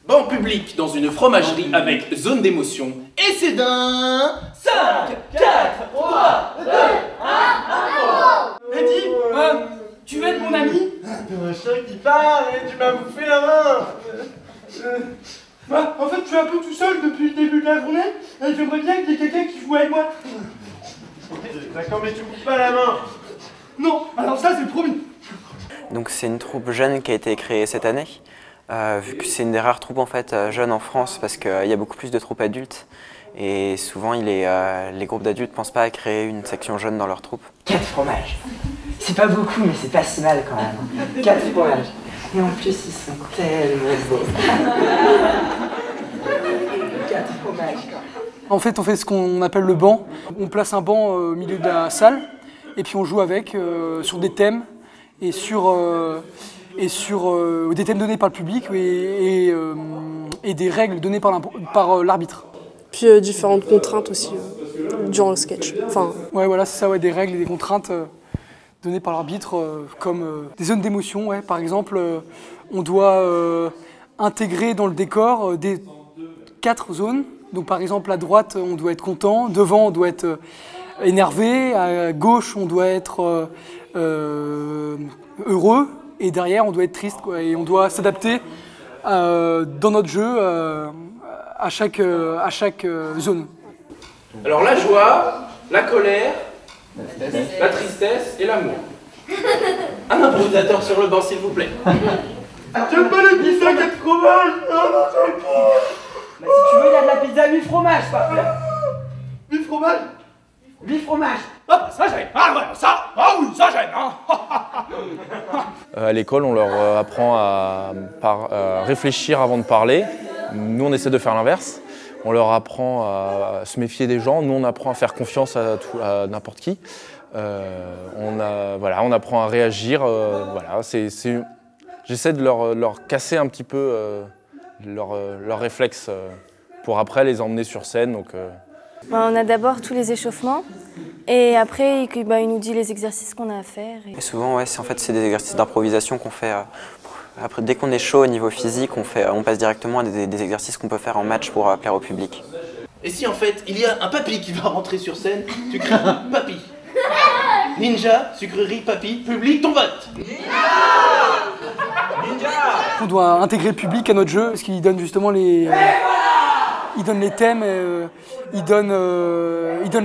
Banc public dans une fromagerie avec zone d'émotion. Et c'est d'un 5, 4, 3, 2, 1, Eddie, tu veux être mon ami? Un chien qui parle et tu m'as bouffé la main. En fait, je suis un peu tout seul depuis le début de la journée et j'aimerais bien qu'il y ait quelqu'un qui joue avec moi. D'accord, mais tu me bouffes pas la main. Non, alors ça c'est promis. Donc c'est une troupe jeune qui a été créée cette année, vu que c'est une des rares troupes en fait jeunes en France parce qu'il y a beaucoup plus de troupes adultes et souvent les groupes d'adultes ne pensent pas à créer une section jeune dans leur troupe. 4 fromages. C'est pas beaucoup mais c'est pas si mal quand même. 4 fromages. Et en plus ils sont tellement beaux. 4 fromages. En fait, on fait ce qu'on appelle le banc. On place un banc au milieu de la salle et puis on joue avec sur des thèmes et sur des thèmes donnés par le public et des règles données par l'arbitre. Puis différentes contraintes aussi durant le sketch. Enfin... Ouais, voilà, c'est ça, ouais, des règles et des contraintes données par l'arbitre, comme des zones d'émotion. Ouais. Par exemple, on doit intégrer dans le décor des 4 zones. Donc par exemple, à droite, on doit être content, devant, on doit être énervé, à gauche, on doit être heureux, et derrière, on doit être triste, quoi. Et on doit s'adapter dans notre jeu à chaque zone. Alors la joie, la colère, la tristesse et l'amour. Un improvisateur sur le banc s'il vous plaît. J'aime pas les pizzas 4 fromages. Non, j'aime pas. Bah, si tu veux, il y a de la pizza 8 fromages, papa. 8 fromages. 8 fromages. Ah ça j'aime. Ah ouais, ça, ah oui, ça j'aime. Hein. À l'école, on leur apprend à réfléchir avant de parler. Nous, on essaie de faire l'inverse. On leur apprend à se méfier des gens. Nous, on apprend à faire confiance à n'importe qui. On apprend à réagir. Voilà, j'essaie de leur casser un petit peu leurs réflexes pour après les emmener sur scène. Donc, On a d'abord tous les échauffements et après il nous dit les exercices qu'on a à faire. Et souvent, ouais, c'est des exercices d'improvisation qu'on fait. Après, dès qu'on est chaud au niveau physique, on passe directement à des exercices qu'on peut faire en match pour plaire au public. Et si en fait il y a un papy qui va rentrer sur scène, tu cries papy. Ninja, sucrerie, papy, public, ton vote. Ninja. On doit intégrer le public à notre jeu parce qu'il donne justement il donne les thèmes, il donne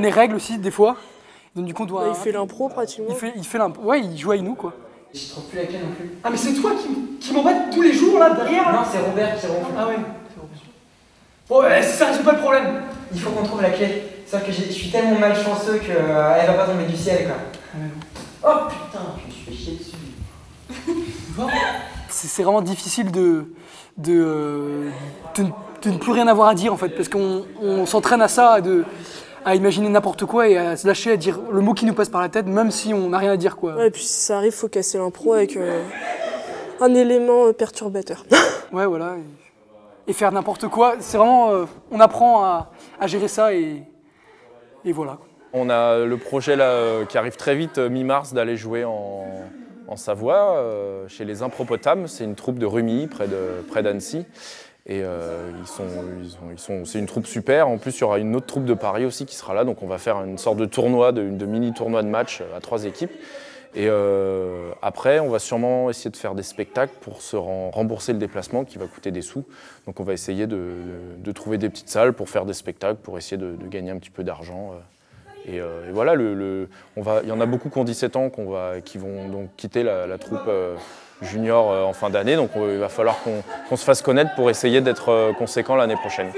les règles aussi des fois. Donc du coup on doit. Il fait l'impro pratiquement. Il fait l'impro. Ouais, il joue avec nous quoi. Je trouve plus la clé non plus. Ah mais c'est toi qui m'embête tous les jours là derrière là. Non, c'est Robert qui ronfle. Ah ouais. Bon, ça résout pas le problème. Il faut qu'on trouve la clé. Sauf que je suis tellement malchanceux qu'elle va pas tomber du ciel quoi. Oh putain, je me suis fait chier dessus. C'est vraiment difficile de ne plus rien avoir à dire en fait, parce qu'on s'entraîne à ça, à imaginer n'importe quoi et à se lâcher à dire le mot qui nous passe par la tête, même si on n'a rien à dire quoi. Ouais, et puis si ça arrive, faut casser l'impro avec un élément perturbateur. Ouais, voilà. Et faire n'importe quoi, c'est vraiment, on apprend à gérer ça et voilà. on a le projet là, qui arrive très vite, mi-mars, d'aller jouer en Savoie, chez les Impropotames. C'est une troupe de Rumilly, près d'Annecy. Et c'est une troupe super. En plus, il y aura une autre troupe de Paris aussi qui sera là. Donc on va faire une sorte de tournoi, de mini-tournoi de match à 3 équipes. Et après, on va sûrement essayer de faire des spectacles pour se rembourser le déplacement qui va coûter des sous. Donc on va essayer de trouver des petites salles pour faire des spectacles, pour essayer de gagner un petit peu d'argent. Et voilà, il y en a beaucoup qui ont 17 ans, qui vont donc quitter la troupe junior en fin d'année. Donc il va falloir qu'on se fasse connaître pour essayer d'être conséquent l'année prochaine.